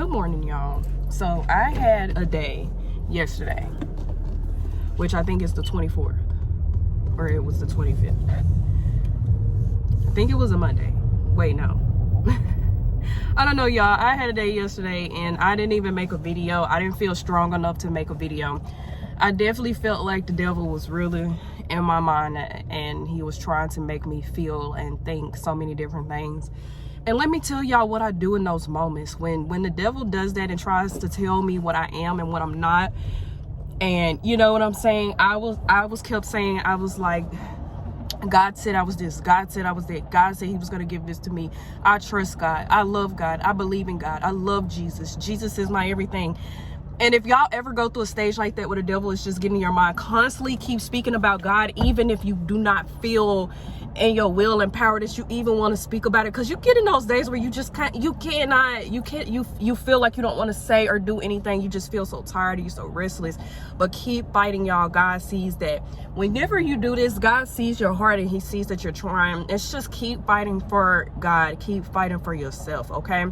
Good morning, y'all. So I had a day yesterday, which I think is the 24th, or it was the 25th. I think it was a Monday. Wait, no. I don't know, y'all. I had a day yesterday and I didn't even make a video. I didn't feel strong enough to make a video. I definitely felt like the devil was really in my mind and he was trying to make me feel and think so many different things. And let me tell y'all what I do in those moments when the devil does that and tries to tell me what I am and what I'm not. And you know what I'm saying? I kept saying, I was like, God said I was this, God said I was that, God said he was going to give this to me. I trust God, I love God, I believe in God, I love Jesus. Jesus is my everything. And if y'all ever go through a stage like that where the devil is just getting in your mind, constantly keep speaking about God, even if you do not feel in your will and power that you even want to speak about it, because you get in those days where you just can't, you feel like you don't want to say or do anything. You just feel so tired, you're so restless. But keep fighting, y'all. God sees that. Whenever you do this, God sees your heart and he sees that you're trying. It's just keep fighting for God, keep fighting for yourself, okay?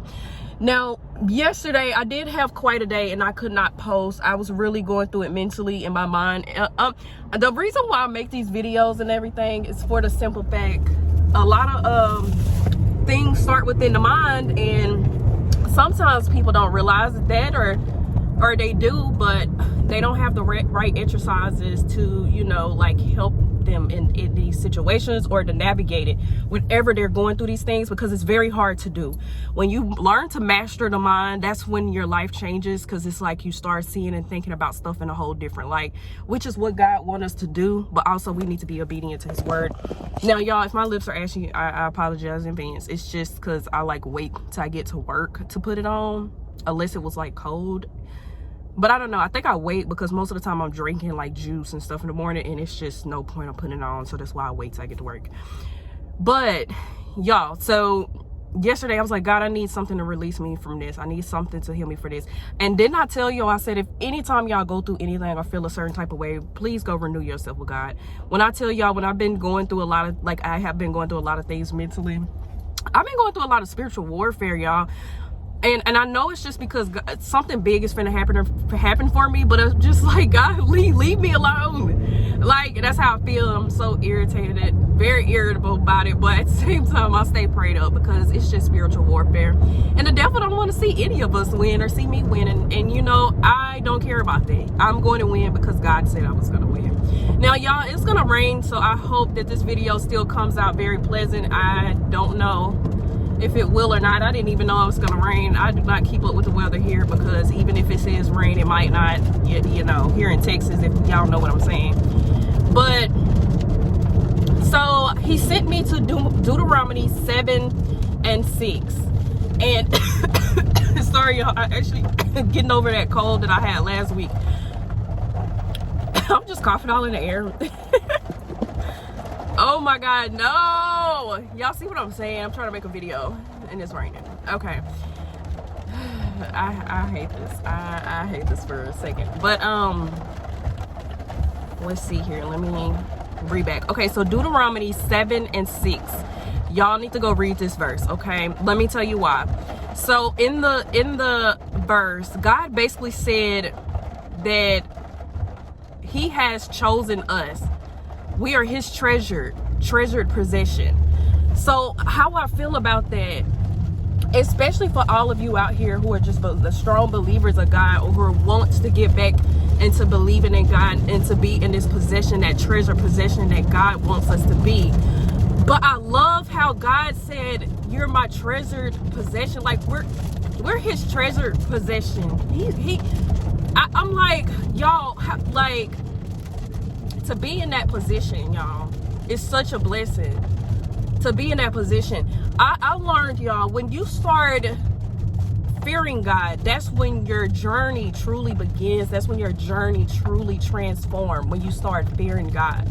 Now, yesterday I did have quite a day and I could not post. I was really going through it mentally in my mind. The reason why I make these videos and everything is for the simple fact, a lot of things start within the mind, and sometimes people don't realize that, or they do, but they don't have the right exercises to, you know, like help them in these situations or to navigate it whenever they're going through these things, because it's very hard to do. When you learn to master the mind, that's when your life changes, because it's like you start seeing and thinking about stuff in a whole different light, which is what God wants us to do. But also we need to be obedient to his word. Now, y'all, if my lips are ashy, I apologize in advance. It's just because I like wait till I get to work to put it on, unless it was like cold. But I don't know, I think I wait because most of the time I'm drinking like juice and stuff in the morning, and it's just no point of putting it on, so that's why I wait till I get to work. But y'all, so yesterday I was like, God, I need something to release me from this. I need something to heal me for this. And didn't I tell y'all, I said, if anytime y'all go through anything or feel a certain type of way, please go renew yourself with God. When I tell y'all, when I've been going through a lot of, like I have been going through a lot of things mentally, I've been going through a lot of spiritual warfare, y'all. And I know it's just because God, something big is finna happen for me, but it's just like, God, leave me alone. Like, that's how I feel. I'm so irritated, very irritable about it, but at the same time I stay prayed up because it's just spiritual warfare, and the devil don't want to see any of us win or see me win, and you know, I don't care about that. I'm going to win because God said I was going to win. Now, y'all, it's gonna rain, so I hope that this video still comes out very pleasant. I don't know if it will or not. I didn't even know it was gonna rain. I do not keep up with the weather here, because even if it says rain, it might not, you know, here in Texas, if y'all know what I'm saying. But so he sent me to Deuteronomy 7 and 6, and sorry y'all, I actually getting over that cold that I had last week. I'm just coughing all in the air. Oh my God, no! Y'all see what I'm saying? I'm trying to make a video and it's raining. Okay. I hate this. I hate this for a second. But let's see here. Let me read back. Okay, so Deuteronomy 7 and 6. Y'all need to go read this verse, okay? Let me tell you why. So in the verse, God basically said that he has chosen us. We are his treasured possession. So how I feel about that, especially for all of you out here who are just the strong believers of God, or who wants to get back into believing in God and to be in this possession, that treasure possession that God wants us to be. But I love how God said, you're my treasured possession. Like, we're his treasured possession. I'm like, y'all, like, to be in that position, y'all, is such a blessing. To be in that position, I learned, y'all, when you start fearing God, that's when your journey truly begins. That's when your journey truly transforms, when you start fearing God.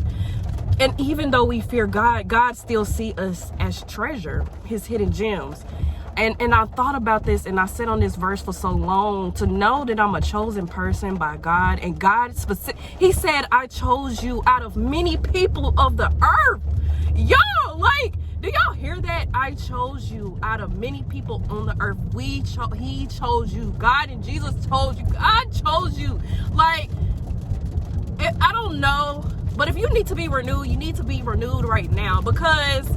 And even though we fear God, God still sees us as treasure, his hidden gems. And I thought about this, and I sat on this verse for so long, to know that I'm a chosen person by God. And God he said, I chose you out of many people of the earth. Yo, like, Do y'all hear that? I chose you out of many people on the earth. He chose you. God and Jesus chose you. God chose you. Like, I don't know, but if you need to be renewed, you need to be renewed right now, because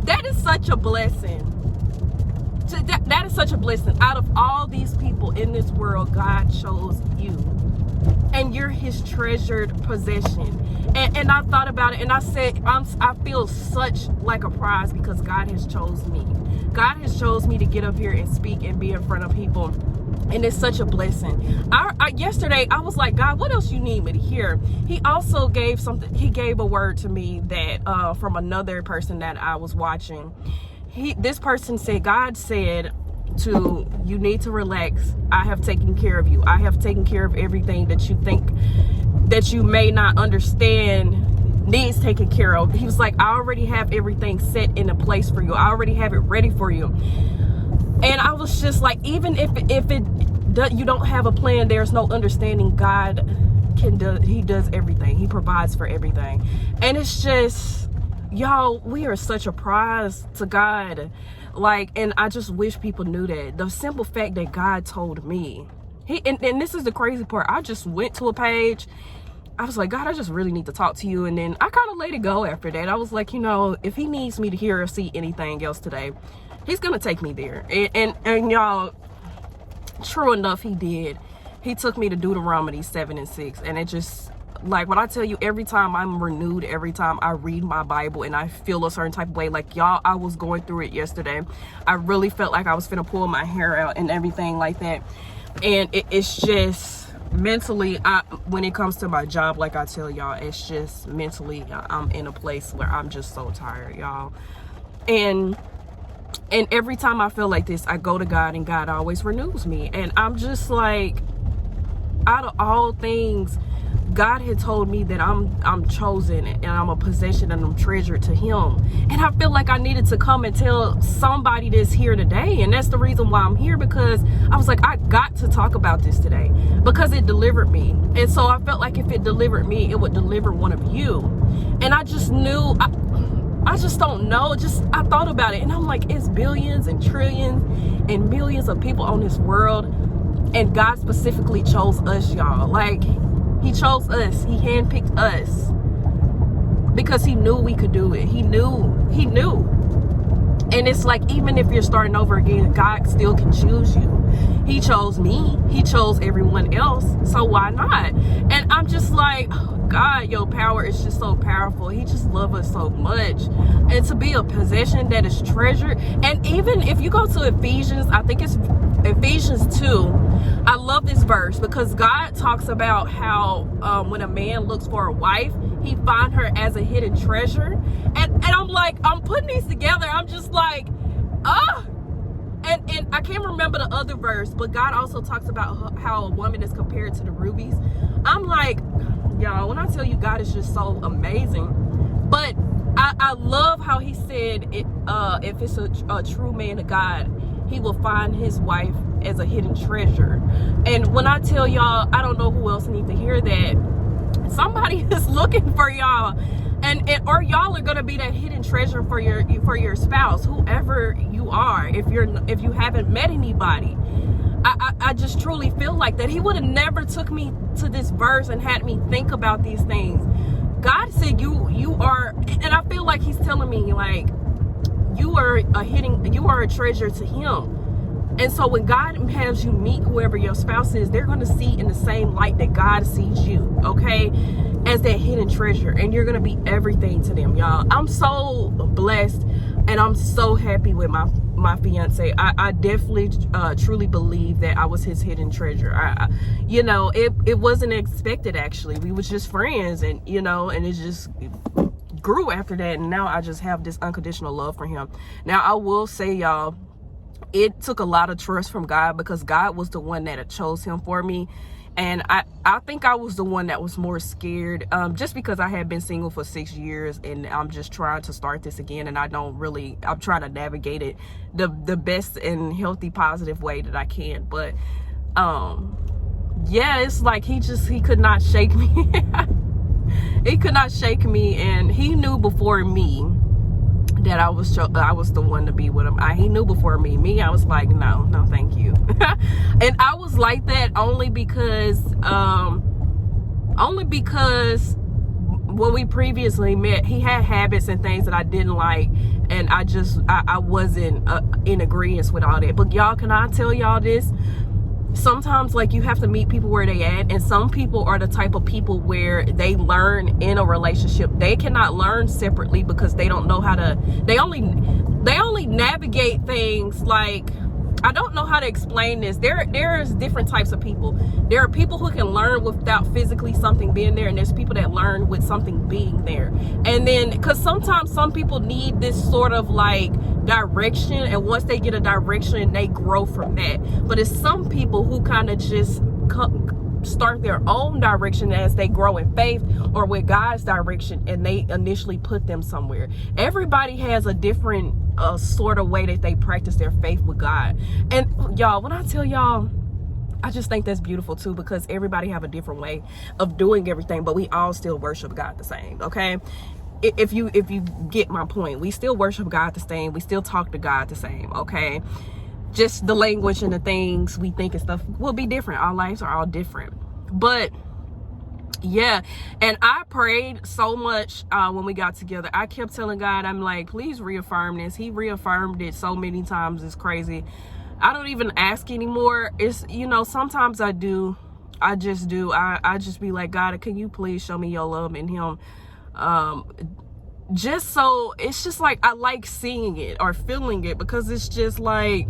that is such a blessing. That is such a blessing. Out of all these people in this world, God chose you, and you're his treasured possession. And I thought about it, and I said, I feel such like a prize, because God has chose me. God has chose me to get up here and speak and be in front of people, and it's such a blessing. Yesterday I was like, God, what else you need me to hear? He also gave something. He gave a word to me that from another person that I was watching. This person said, God said you need to relax. I have taken care of you. I have taken care of everything that you think that you may not understand needs taken care of. He was like, I already have everything set in a place for you. I already have it ready for you. And I was just like, even if you don't have a plan, there's no understanding. God he does everything. He provides for everything. And it's just, y'all, we are such a prize to God. Like, and I just wish people knew that. The simple fact that God told me, and this is the crazy part. I just went to a page. I was like, God, I just really need to talk to you. And then I kind of let it go after that. I was like, if he needs me to hear or see anything else today, he's going to take me there. And y'all, true enough, he did. He took me to Deuteronomy 7:6. And it just, like, when I tell you, every time I'm renewed, every time I read my Bible and I feel a certain type of way, like, y'all, I was going through it yesterday. I really felt like I was finna pull my hair out and everything like that. And it's just mentally, when it comes to my job, like I tell y'all, it's just mentally, I'm in a place where I'm just so tired, y'all. And every time I feel like this, I go to God, and God always renews me. And I'm just like, out of all things, God had told me that I'm chosen, and I'm a possession, and I'm treasured to him. And I feel like I needed to come and tell somebody this here today. And that's the reason why I'm here, because I was like, I got to talk about this today, because it delivered me. And so I felt like if it delivered me, it would deliver one of you. And I just knew, I just don't know. I thought about it, and I'm like, it's billions and trillions and millions of people on this world, and God specifically chose us, y'all. Like, he chose us. He handpicked us because he knew we could do it. He knew. And it's like, even if you're starting over again, God still can choose you. He chose me. He chose everyone else. So why not? And I'm just like, oh, God, your power is just so powerful. He just loves us so much. And to be a possession that is treasured. And even if you go to Ephesians, I think it's Ephesians 2. I love this verse, because God talks about how when a man looks for a wife, he find her as a hidden treasure. And I'm like, I'm putting these together. I'm just like, And I can't remember the other verse, but God also talks about how a woman is compared to the rubies. I'm like, y'all, when I tell you, God is just so amazing. But I love how he said, if it's a true man of God, he will find his wife as a hidden treasure. And when I tell y'all, I don't know who else needs to hear that. Somebody is looking for y'all. Or y'all are gonna be that hidden treasure for your spouse, whoever you are. If you haven't met anybody, I just truly feel like that. He would have never took me to this verse and had me think about these things. God said you are, and I feel like he's telling me, like, you are a treasure to him. And so when God has you meet whoever your spouse is, they're going to see in the same light that God sees you, okay, as that hidden treasure. And you're going to be everything to them, y'all. I'm so blessed, and I'm so happy with my fiance. I definitely truly believe that I was his hidden treasure. It wasn't expected, actually. We was just friends, and and it just grew after that. And now I just have this unconditional love for him. Now, I will say, y'all, it took a lot of trust from God, because God was the one that chose him for me. And I think I was the one that was more scared, just because I had been single for 6 years, and I'm just trying to start this again. And I'm trying to navigate it the best and healthy, positive way that I can. But yeah, it's like he could not shake me. He could not shake me, and he knew before me that I was the one to be with him. He knew before me. I was like, no, thank you. And I was like that only because when we previously met, he had habits and things that I didn't like, and I wasn't in agreement with all that. But y'all, can I tell y'all this? Sometimes, like, you have to meet people where they at, and some people are the type of people where they learn in a relationship. They cannot learn separately because they don't know how to, they only navigate things. Like, I don't know how to explain this. There's different types of people. There are people who can learn without physically something being there, and there's people that learn with something being there. And then, because sometimes some people need this sort of like direction, and once they get a direction, they grow from that. But it's some people who kind of just start their own direction as they grow in faith or with God's direction, and they initially put them somewhere. Everybody has a different sort of way that they practice their faith with God. And y'all, when I tell y'all, I just think that's beautiful too, because everybody have a different way of doing everything, but we all still worship God the same. Okay, if you get my point, we still worship God the same, we still talk to God the same. Okay, just the language and the things we think and stuff will be different. Our lives are all different. But yeah, and I prayed so much when we got together. I kept telling God, I'm like, please reaffirm this. He reaffirmed it so many times, it's crazy. I don't even ask anymore. It's, you know, sometimes I do. I just be like, God, can you please show me your love in him? Just so, it's just like, I like seeing it or feeling it, because it's just like,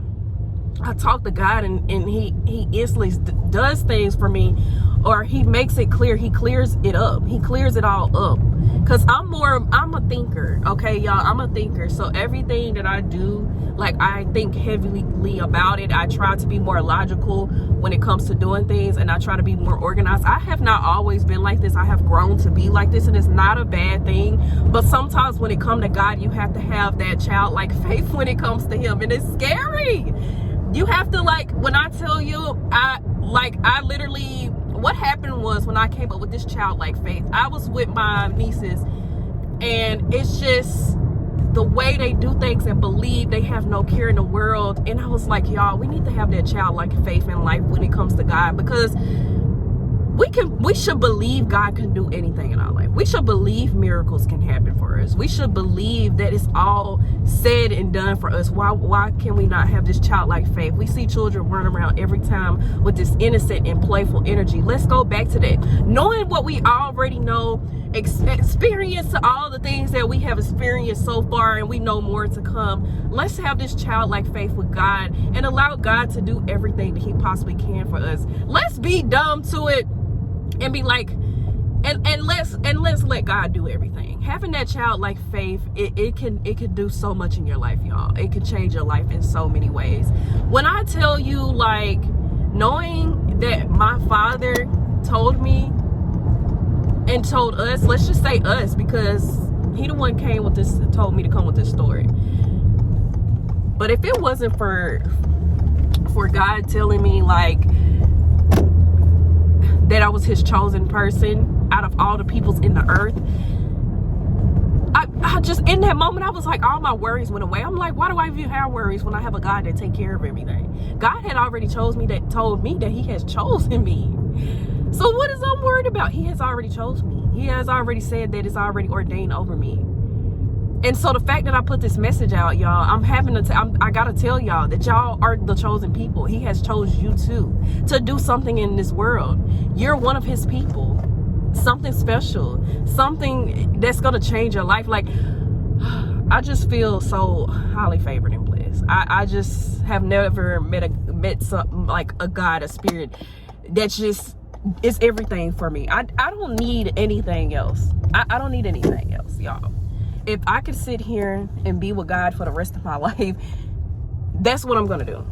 I talk to God and he instantly does things for me, or he makes it clear. He clears it up. He clears it all up. Because I'm a thinker. Okay, y'all, I'm a thinker. So everything that I do, like, I think heavily about it. I try to be more logical when it comes to doing things, and I try to be more organized. I have not always been like this. I have grown to be like this, and it's not a bad thing. But sometimes when it comes to God, you have to have that childlike faith when it comes to him, and it's scary. You have to, like, when I tell you, I literally, what happened was, when I came up with this childlike faith, I was with my nieces, and it's just the way they do things and believe they have no care in the world. And I was like, y'all, we need to have that childlike faith in life when it comes to God, because we should believe God can do anything in our life. We should believe miracles can happen for us. We should believe that it's all said and done for us. Why can we not have this childlike faith? We see children run around every time with this innocent and playful energy. Let's go back to that. Knowing what we already know, experience all the things that we have experienced so far, and we know more to come. Let's have this childlike faith with God and allow God to do everything that he possibly can for us. Let's be dumb to it and be like, and let's let God do everything. Having that childlike faith, it can do so much in your life, y'all. It can change your life in so many ways. When I tell you, like, knowing that my father told me and told us, let's just say us, because he the one came with this, told me to come with this story. But if it wasn't for God telling me, like, that I was his chosen person out of all the peoples in the earth, I just, in that moment, I was like, all my worries went away. I'm like, why do I even have worries when I have a God that take care of everything? God had already told me that he has chosen me. So what is I'm worried about? He has already chosen me. He has already said that it's already ordained over me. And so the fact that I put this message out, y'all, I gotta tell y'all that y'all are the chosen people. He has chosen you too to do something in this world. You're one of his people. Something special, something that's gonna change your life. Like, I just feel so highly favored and blessed. I just have never met something like a God, a spirit that just is everything for me. I don't need anything else. I don't need anything else, y'all. If I could sit here and be with God for the rest of my life, that's what I'm gonna do.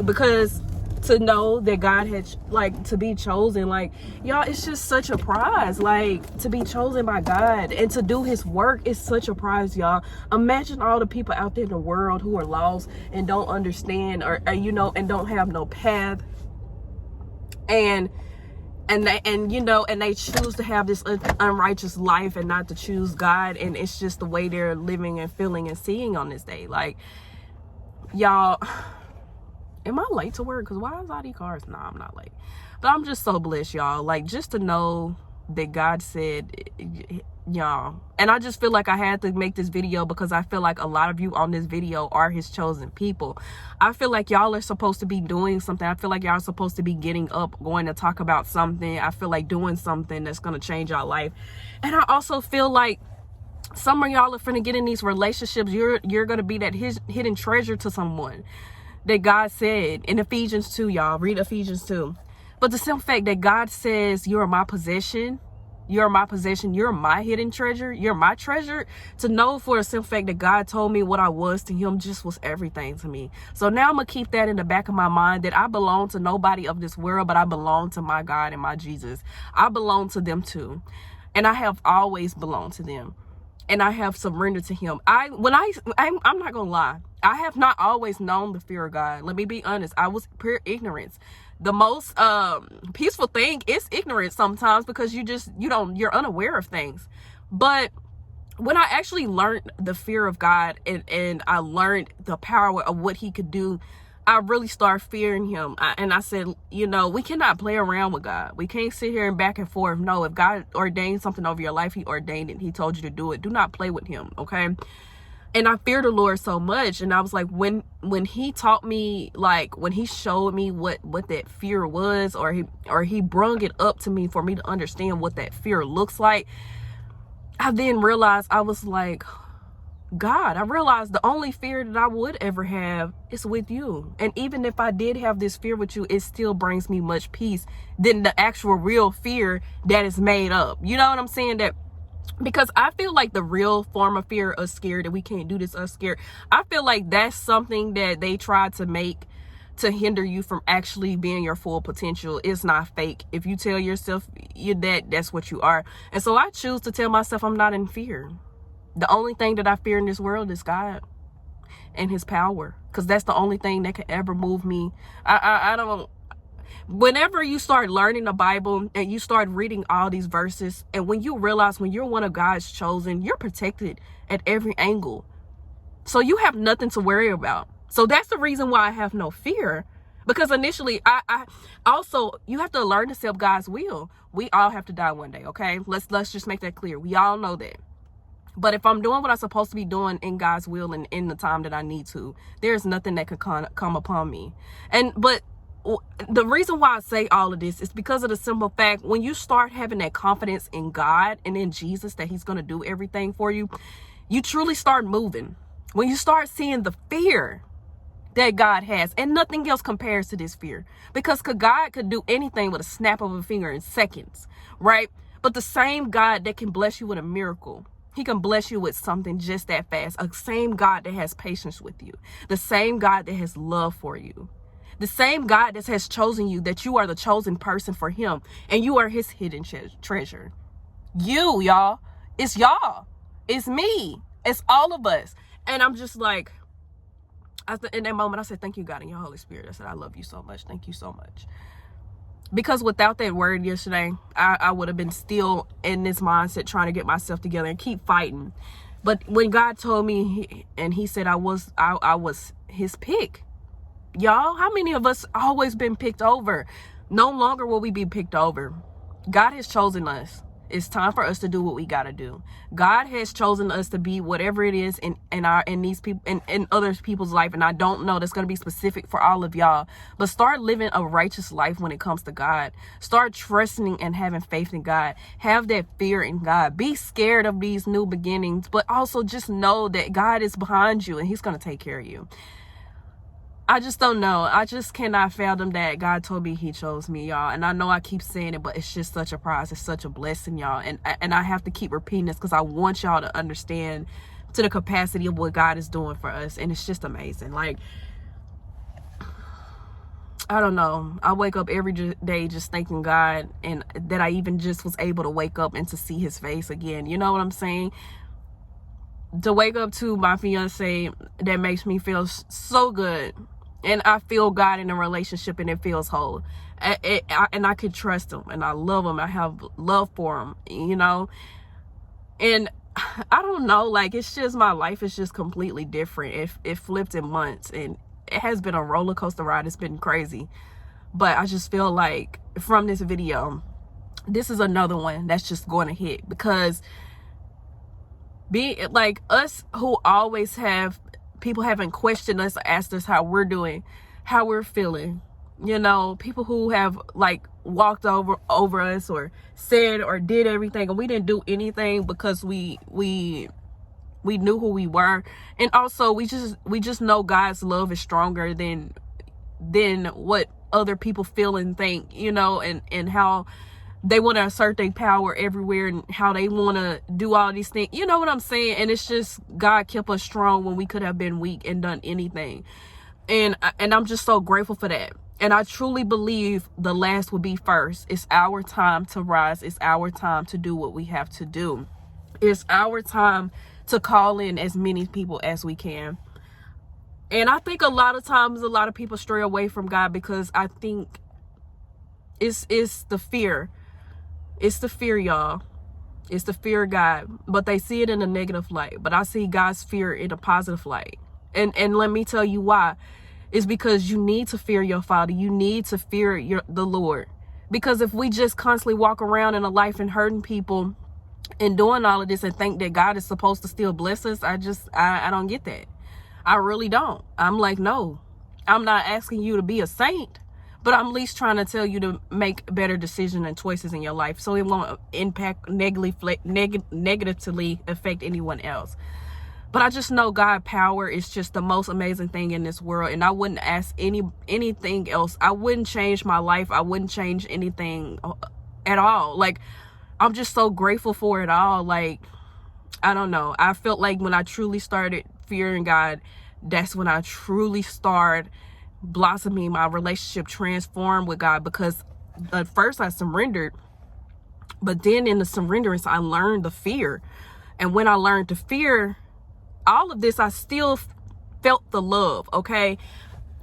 Because to know that God had, like, to be chosen, like, y'all, it's just such a prize. Like, to be chosen by God and to do his work is such a prize, y'all. Imagine all the people out there in the world who are lost and don't understand, or you know, and don't have no path. And and they choose to have this unrighteous life and not to choose God, and it's just the way they're living and feeling and seeing on this day. Like, y'all, am I late to work? Because why is all these cars? Nah, I'm not late, but I'm just so blessed, y'all. Like, just to know that God said, y'all, and I just feel like I had to make this video because I feel like a lot of you on this video are his chosen people. I feel like y'all are supposed to be doing something. I feel like y'all are supposed to be getting up, going to talk about something. I feel like doing something that's going to change y'all life. And I also feel like some of y'all are finna get in these relationships. You're going to be that hidden treasure to someone that God said in Ephesians 2, y'all. Read Ephesians 2. But the simple fact that God says, you're my possession, you're my possession, you're my hidden treasure, you're my treasure, to know for the simple fact that God told me what I was to him just was everything to me. So now I'm going to keep that in the back of my mind, that I belong to nobody of this world, but I belong to my God and my Jesus. I belong to them too. And I have always belonged to them. And I have surrendered to him. I'm not gonna lie, I have not always known the fear of God. Let me be honest. I was pure ignorance. The most peaceful thing is ignorance sometimes, because you're unaware of things. But when I actually learned the fear of God, and I learned the power of what he could do, I really started fearing him. And I said, we cannot play around with God. We can't sit here and back and forth. No, if God ordained something over your life, he ordained it. He told you to do it. Do not play with him, okay? And I fear the Lord so much. And I was like, when he taught me, like when he showed me what that fear was, or he brung it up to me for me to understand what that fear looks like, I then realized, I was like, God, I realized the only fear that I would ever have is with you. And even if I did have this fear with you, it still brings me much peace than the actual real fear that is made up. You know what I'm saying? That, because I feel like the real form of fear is scared that we can't do this, us scared. I feel like that's something that they try to make to hinder you from actually being your full potential. It's not fake. If you tell yourself that's what you are. And so I choose to tell myself I'm not in fear. The only thing that I fear in this world is God and his power, because that's the only thing that can ever move me. I don't. Whenever you start learning the Bible and you start reading all these verses, and when you realize when you're one of God's chosen, you're protected at every angle. So you have nothing to worry about. So that's the reason why I have no fear. Because initially, I also, you have to learn to accept God's will. We all have to die one day, okay? Let's just make that clear. We all know that. But if I'm doing what I'm supposed to be doing in God's will and in the time that I need to, there's nothing that could come upon me. But the reason why I say all of this is because of the simple fact, when you start having that confidence in God and in Jesus that he's going to do everything for you, you truly start moving. When you start seeing the fear that God has, and nothing else compares to this fear, because God could do anything with a snap of a finger in seconds, right? But the same God that can bless you with a miracle, he can bless you with something just that fast. A same God that has patience with you. The same God that has love for you. The same God that has chosen you, that you are the chosen person for him. And you are his hidden treasure. Y'all. It's y'all. It's me. It's all of us. And I'm just like, in that moment, I said, thank you, God, and your Holy Spirit. I said, I love you so much. Thank you so much. Because without that word yesterday, I would have been still in this mindset trying to get myself together and keep fighting. But when God told me, and he said I was his pick. Y'all, how many of us always been picked over? No longer will we be picked over. God has chosen us. It's time for us to do what we got to do. God has chosen us to be whatever it is in these people, in other people's life. And I don't know, that's going to be specific for all of y'all, but start living a righteous life when it comes to God. Start trusting and having faith in God. Have that fear in God. Be scared of these new beginnings, but also just know that God is behind you and he's going to take care of you. I just don't know. I just cannot fathom that God told me he chose me, y'all. And I know I keep saying it, but it's just such a prize. It's such a blessing, y'all. And I have to keep repeating this because I want y'all to understand to the capacity of what God is doing for us. And it's just amazing. Like, I don't know. I wake up every day just thanking God, and that I even just was able to wake up and to see his face again. You know what I'm saying? To wake up to my fiance, that makes me feel so good. and I feel God in a relationship and it feels whole. And I could trust him, and I love him. I have love for him, you know. And I don't know, like, it's just, my life is just completely different. It flipped in months, and it has been a roller coaster ride. It's been crazy. But I just feel like from this video, this is another one that's just going to hit, because like us who always have people haven't questioned us, asked us how we're doing, how we're feeling, you know, people who have like walked over us or said or did everything, and we didn't do anything because we knew who we were. And also we just know God's love is stronger than what other people feel and think, you know, and how they want to assert their power everywhere, and how they want to do all these things, you know what I'm saying? And it's just, God kept us strong when we could have been weak and done anything. And I'm just so grateful for that. And I truly believe the last will be first. It's our time to rise. It's our time to do what we have to do. It's our time to call in as many people as we can. And I think a lot of times, a lot of people stray away from God because I think it's the fear. It's the fear, y'all. It's the fear of God. But they see it in a negative light. But I see God's fear in a positive light. And let me tell you why. It's because you need to fear your Father. You need to fear the Lord. Because if we just constantly walk around in a life and hurting people and doing all of this and think that God is supposed to still bless us, I don't get that. I really don't. I'm like, no, I'm not asking you to be a saint, but I'm at least trying to tell you to make better decisions and choices in your life so it won't impact negatively affect anyone else. But I just know God power is just the most amazing thing in this world. And I wouldn't ask anything else. I wouldn't change my life. I wouldn't change anything at all. Like, I'm just so grateful for it all. Like, I don't know. I felt like when I truly started fearing God, that's when I truly started blossoming, my relationship transformed with God. Because at first I surrendered, but then in the surrenderance, I learned the fear. And when I learned to fear all of this, I still felt the love, okay?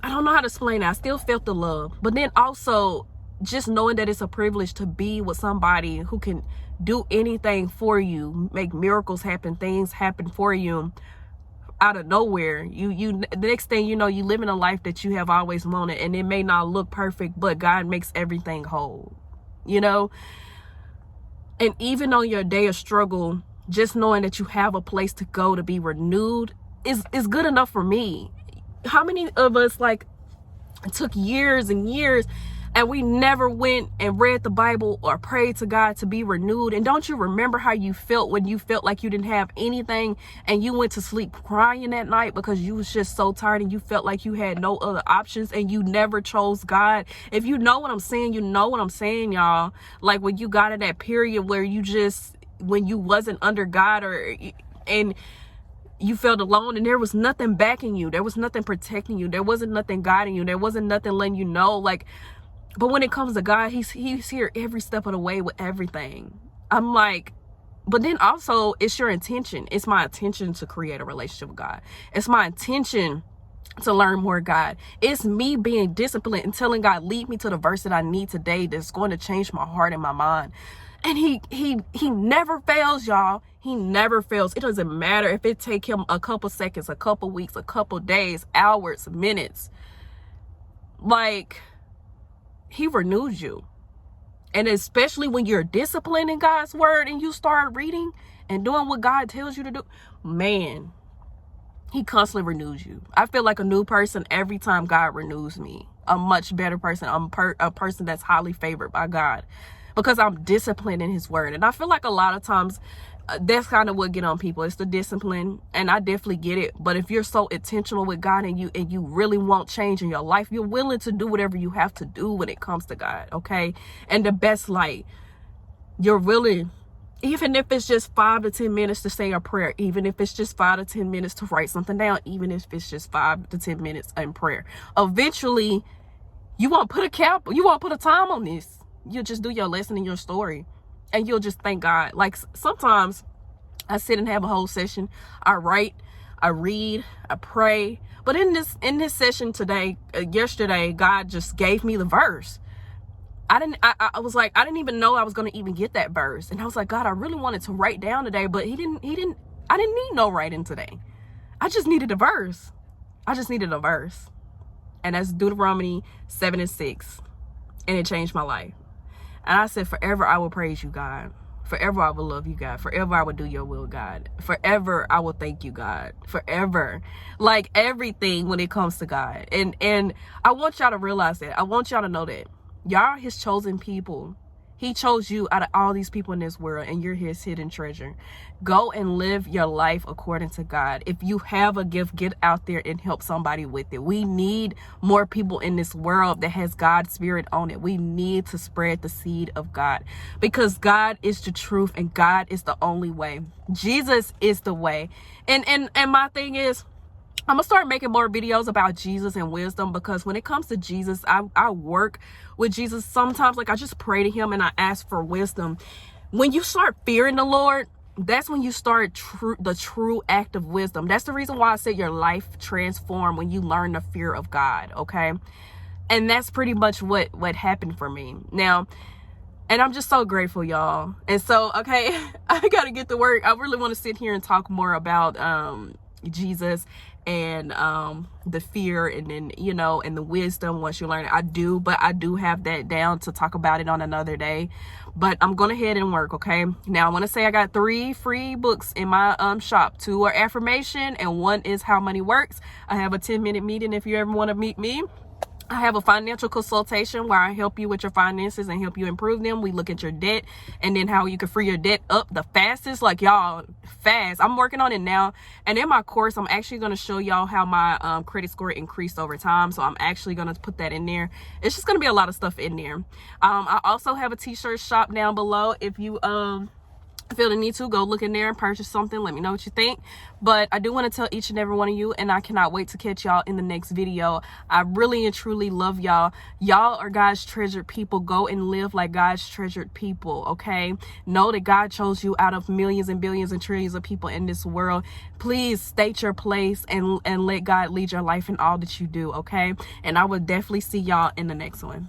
I don't know how to explain it. I still felt the love. But then also, just knowing that it's a privilege to be with somebody who can do anything for you, make miracles happen, things happen for you out of nowhere. The next thing you know, you live in a life that you have always wanted, and it may not look perfect, but God makes everything whole, you know? And even on your day of struggle, just knowing that you have a place to go to be renewed is good enough for me. How many of us like took years and years and we never went and read the Bible or prayed to God to be renewed? And don't you remember how you felt when you felt like you didn't have anything and you went to sleep crying that night because you was just so tired and you felt like you had no other options and you never chose God? If you know what I'm saying, you know what I'm saying, y'all. Like when you got in that period where when you wasn't under God, and you felt alone and there was nothing backing you, there was nothing protecting you, there wasn't nothing guiding you, there wasn't nothing letting you know, like. But when it comes to God, he's here every step of the way with everything. I'm like, but then also it's your intention. It's my intention to create a relationship with God. It's my intention to learn more God. It's me being disciplined and telling God, lead me to the verse that I need today that's going to change my heart and my mind. And he never fails, y'all. He never fails. It doesn't matter if it take him a couple seconds, a couple weeks, a couple days, hours, minutes. Like, he renews you. And especially when you're disciplined in God's word and you start reading and doing what God tells you to do, man, he constantly renews you. I feel like a new person every time God renews me. A much better person. I'm a person that's highly favored by God, because I'm disciplined in his word. And I feel like a lot of times that's kind of what get on people. It's the discipline, and I definitely get it. But if you're so intentional with God and you really want change in your life, you're willing to do whatever you have to do when it comes to God, okay? And the best light, you're willing, even if it's just 5 to 10 minutes to say a prayer, even if it's just 5 to 10 minutes to write something down, even if it's just 5 to 10 minutes in prayer. Eventually, you won't put a time on this. You'll just do your lesson and your story, and you'll just thank God. Like sometimes I sit and have a whole session. I write, I read, I pray. But in this session today, yesterday, God just gave me the verse. I was like, I didn't even know I was going to even get that verse. And I was like, God, I really wanted to write down today, but I didn't need no writing today. I just needed a verse. I just needed a verse. And that's Deuteronomy 7:6. And it changed my life. And I said, forever I will praise you, God. Forever I will love you, God. Forever I will do your will, God. Forever I will thank you, God. Forever. Like everything when it comes to God. And I want y'all to realize that. I want y'all to know that. Y'all are his chosen people. He chose you out of all these people in this world, and you're his hidden treasure. Go and live your life according to God. If you have a gift, get out there and help somebody with it. We need more people in this world that has God's spirit on it. We need to spread the seed of God, because God is the truth and God is the only way. Jesus is the way. And my thing is, I'm gonna start making more videos about Jesus and wisdom, because when it comes to Jesus, I work with Jesus sometimes. Like, I just pray to him and I ask for wisdom. When you start fearing the Lord, that's when you start the true act of wisdom. That's the reason why I said your life transformed when you learn the fear of God. Okay, and that's pretty much what happened for me now. And I'm just so grateful, y'all. And so, okay, I gotta get to work. I really want to sit here and talk more about Jesus and the fear, and then, you know, and the wisdom once you learn it. I do have that down to talk about it on another day. But I'm gonna head and work. Okay, now I want to say I got 3 free books in my shop. 2 are Affirmation and 1 is How Money Works. I have a 10-minute meeting if you ever want to meet me. I have a financial consultation where I help you with your finances and help you improve them. We look at your debt and then how you can free your debt up the fastest. Like, y'all, fast. I'm working on it now. And in my course, I'm actually going to show y'all how my credit score increased over time. So I'm actually going to put that in there. It's just going to be a lot of stuff in there. I also have a t-shirt shop down below. If you feel the need to, go look in there and purchase something. Let me know what you think. But I do want to tell each and every one of you, and I cannot wait to catch y'all in the next video. I really and truly love y'all. Y'all are God's treasured people. Go and live like God's treasured people. Okay, know that God chose you out of millions and billions and trillions of people in this world. Please state your place and let God lead your life in all that you do. Okay, and I will definitely see y'all in the next one.